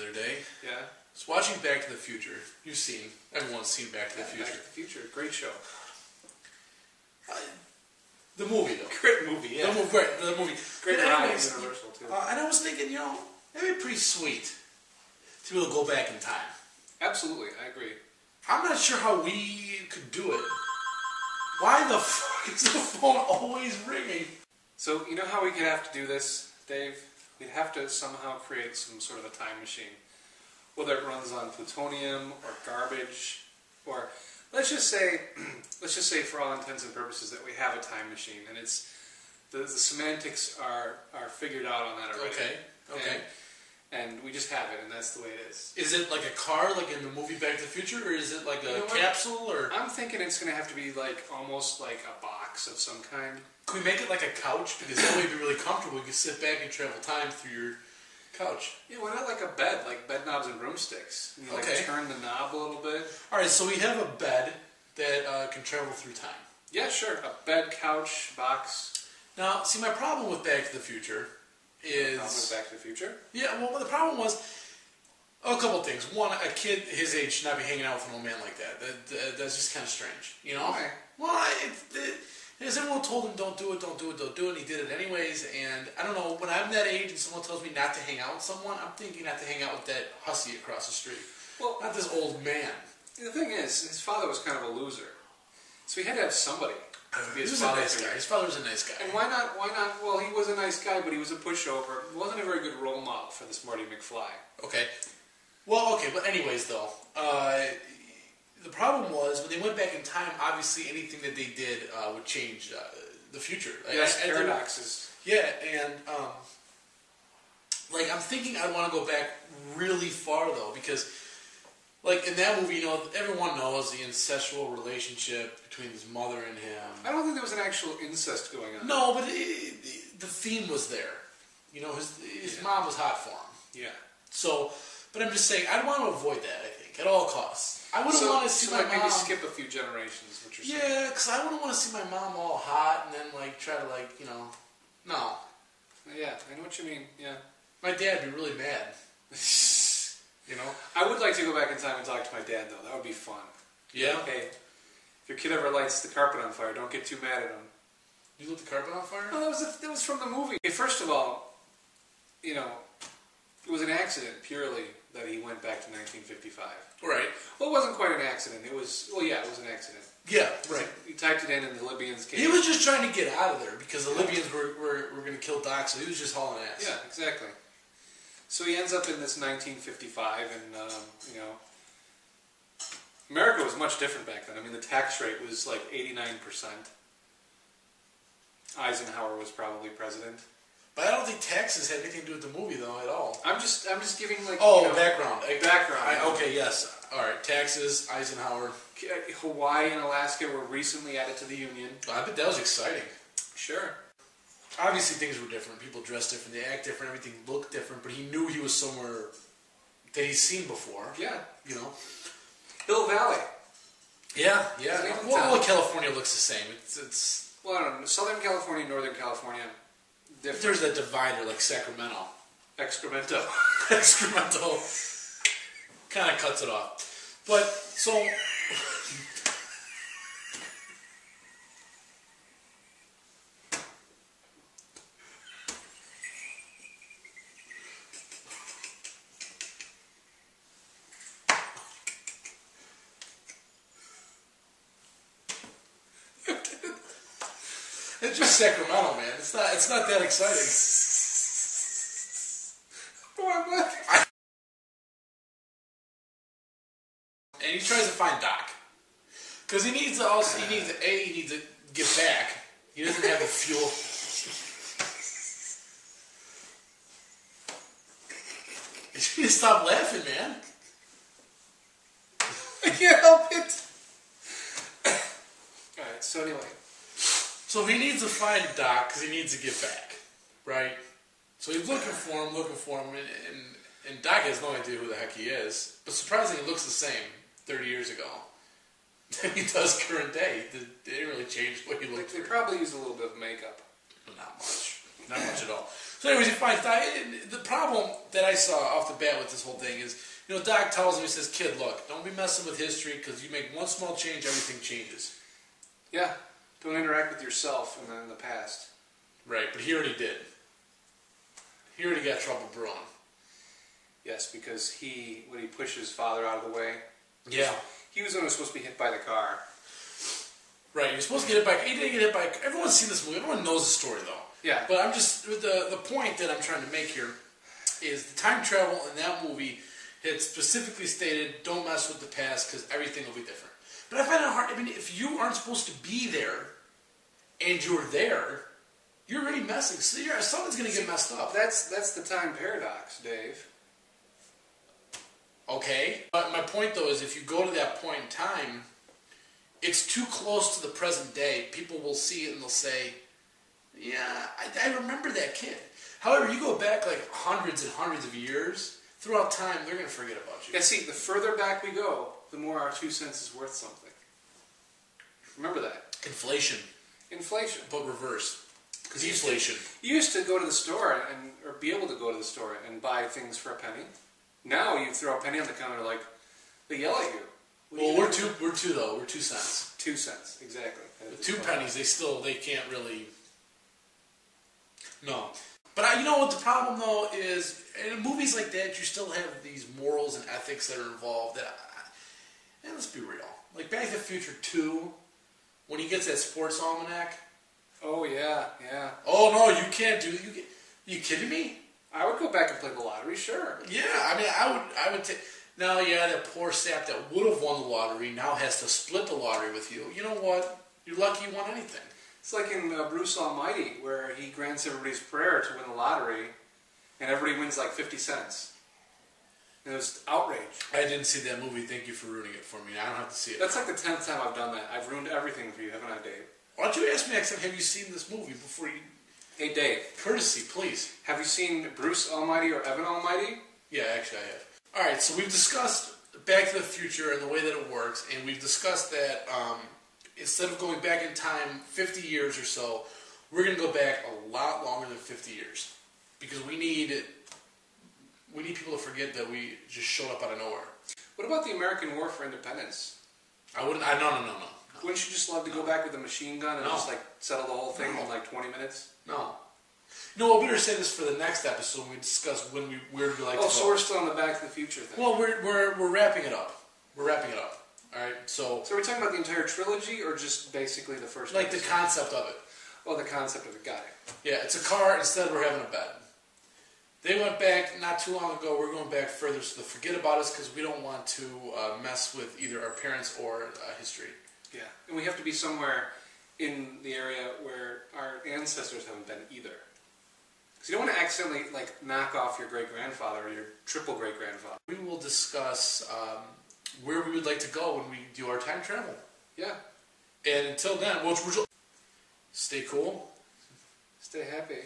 other day. Yeah. I was watching Back to the Future. You've seen. Everyone's seen Back to the Future. Back to the Future. Great show. The movie, though. Great movie, yeah. The movie. Great ride at Universal, too. And I was thinking, that'd be pretty sweet to be able to go back in time. Absolutely, I agree. I'm not sure how we could do it. Why the fuck is the phone always ringing? So, you know how we could have to do this, Dave? We'd have to somehow create some sort of a time machine. Whether it runs on plutonium or garbage, or let's just say for all intents and purposes that we have a time machine, and it's the semantics are figured out on that already. Okay. And we just have it, and that's the way it is. Is it like a car, like in the movie Back to the Future, or is it like a capsule, or? I'm thinking it's going to have to be like almost like a box of some kind. Can we make it like a couch? Because that way it'd be really comfortable. You can sit back and travel time through your couch. Yeah, why not like a bed, like bed knobs and broomsticks? You turn the knob a little bit. All right, so we have a bed that can travel through time. Yeah, sure. A bed, couch, box. Now, see, my problem with Back to the Future is... Problem with Back to the Future? Yeah, well, the problem was a couple of things. One, a kid his age should not be hanging out with an old man like that. That's just kind of strange, Why? Well, as everyone told him, don't do it, and he did it anyways. And I don't know, when I'm that age and someone tells me not to hang out with someone, I'm thinking not to hang out with that hussy across the street. Well, not this old man. The thing is, his father was kind of a loser, so he had to have somebody. He was a nice guy. His father was a nice guy. And why not? Well, he was a nice guy, but he was a pushover. He wasn't a very good role model for this Marty McFly. Okay. Well, okay, but anyways, though, the problem was when they went back in time. Obviously, anything that they did would change the future. Yes, paradoxes. Yeah, and I'm thinking I want to go back really far though, because. Like, in that movie, everyone knows the incestual relationship between his mother and him. I don't think there was an actual incest going on. No, but the theme was there. His mom was hot for him. Yeah. So, but I'm just saying, I'd want to avoid that, I think, at all costs. I wouldn't want to see my mom... maybe skip a few generations, what you're saying. Yeah, because I wouldn't want to see my mom all hot and then, try to, No. Yeah, I know what you mean, yeah. My dad would be really mad. I would like to go back in time and talk to my dad, though. That would be fun. Yeah? Hey, if your kid ever lights the carpet on fire, don't get too mad at him. You lit the carpet on fire? No, that was from the movie. First of all, it was an accident, purely, that he went back to 1955. Right. Well, it wasn't quite an accident. It was an accident. Yeah, right. He typed it in and the Libyans came. He was just trying to get out of there because the Libyans were going to kill Doc, so he was just hauling ass. Yeah, exactly. So he ends up in this 1955, and, America was much different back then. I mean, the tax rate was like 89%. Eisenhower was probably president. But I don't think taxes had anything to do with the movie, though, at all. I'm just giving, background. Background. Okay, yes. All right, taxes, Eisenhower. Hawaii and Alaska were recently added to the Union. I bet that was exciting. Sure. Obviously, things were different. People dressed different. They act different. Everything looked different. But he knew he was somewhere that he's seen before. Yeah. Hill Valley. Yeah. Well, California looks the same. It's. Well, I don't know. Southern California, Northern California, different. There's that divider like Sacramento. Excremento. Excremento. Kind of cuts it off. But, so... It's just Sacramento, man. It's not that exciting. And he tries to find Doc. Because he needs to get back. He doesn't have the fuel. You need to stop laughing, man. I can't help it. Alright, so anyway. So he needs to find Doc because he needs to get back, right? So he's looking for him, and Doc has no idea who the heck he is. But surprisingly, he looks the same 30 years ago than he does current day. They didn't really change what he looked like. They probably used a little bit of makeup. Not much. Not much at all. So So anyways, he finds Doc. The problem that I saw off the bat with this whole thing is, Doc tells him, he says, kid, look, don't be messing with history because you make one small change, everything changes. Yeah. Don't interact with yourself in the past. Right, but he already did. He already got trouble brewing. Yes, because when he pushed his father out of the way. Yeah. He was only supposed to be hit by the car. Right, you're supposed to get hit by... He didn't get hit by... Everyone's seen this movie. Everyone knows the story, though. Yeah. But I'm just... The point that I'm trying to make here is the time travel in that movie had specifically stated, don't mess with the past because everything will be different. But I find it hard... I mean, if you aren't supposed to be there and you're there, you're already messing. So something's going to get messed up. That's the time paradox, Dave. Okay. But my point, though, is if you go to that point in time... It's too close to the present day. People will see it and they'll say, yeah, I remember that kid. However, you go back like hundreds and hundreds of years, throughout time, they're going to forget about you. Yeah, see, the further back we go, the more our 2 cents is worth something. Remember that. Inflation. Inflation. But reverse. Deflation. You used to go to the store or be able to go to the store and buy things for a penny. Now you throw a penny on the counter, like, they yell at you. Well, we're two though. We're 2 cents. 2 cents, exactly. The 2 pennies, they can't really. No. But you know what the problem though is, in movies like that, you still have these morals and ethics that are involved. And let's be real. Like Back to the Future 2, when he gets that sports almanac. Oh yeah, yeah. Oh no, you can't do. You kidding me? I would go back and play the lottery, sure. Yeah, I mean, I would take. Now, yeah, that poor sap that would have won the lottery now has to split the lottery with you. You know what? You're lucky you won anything. It's like in Bruce Almighty, where he grants everybody's prayer to win the lottery, and everybody wins like 50 cents. And it was outrage. I didn't see that movie. Thank you for ruining it for me. I don't have to see it. That's like the 10th time I've done that. I've ruined everything for you, haven't I, Dave? Why don't you ask me next time, have you seen this movie before you... Hey, Dave. Courtesy, please. Have you seen Bruce Almighty or Evan Almighty? Yeah, actually I have. Alright, so we've discussed Back to the Future and the way that it works, and we've discussed that instead of going back in time 50 years or so, we're going to go back a lot longer than 50 years. Because we need people to forget that we just showed up out of nowhere. What about the American War for Independence? No. Wouldn't you just love to go back with a machine gun and just like settle the whole thing in like 20 minutes? No. No, we better say this for the next episode when we discuss where we like to go. Oh, so we're still on the Back to the Future thing. Well, we're wrapping it up. We're wrapping it up. All right. So are we talking about the entire trilogy or just basically the first? Like episode? The concept of it. Oh, the concept of it. Got it. Yeah, it's a car. Instead, we're having a bed. They went back not too long ago. We're going back further, so they forget about us because we don't want to mess with either our parents or history. Yeah, and we have to be somewhere in the area where our ancestors haven't been either. Because you don't want to accidentally knock off your great-grandfather or your triple great-grandfather. We will discuss where we would like to go when we do our time travel. Yeah. And until then, stay cool. Stay happy.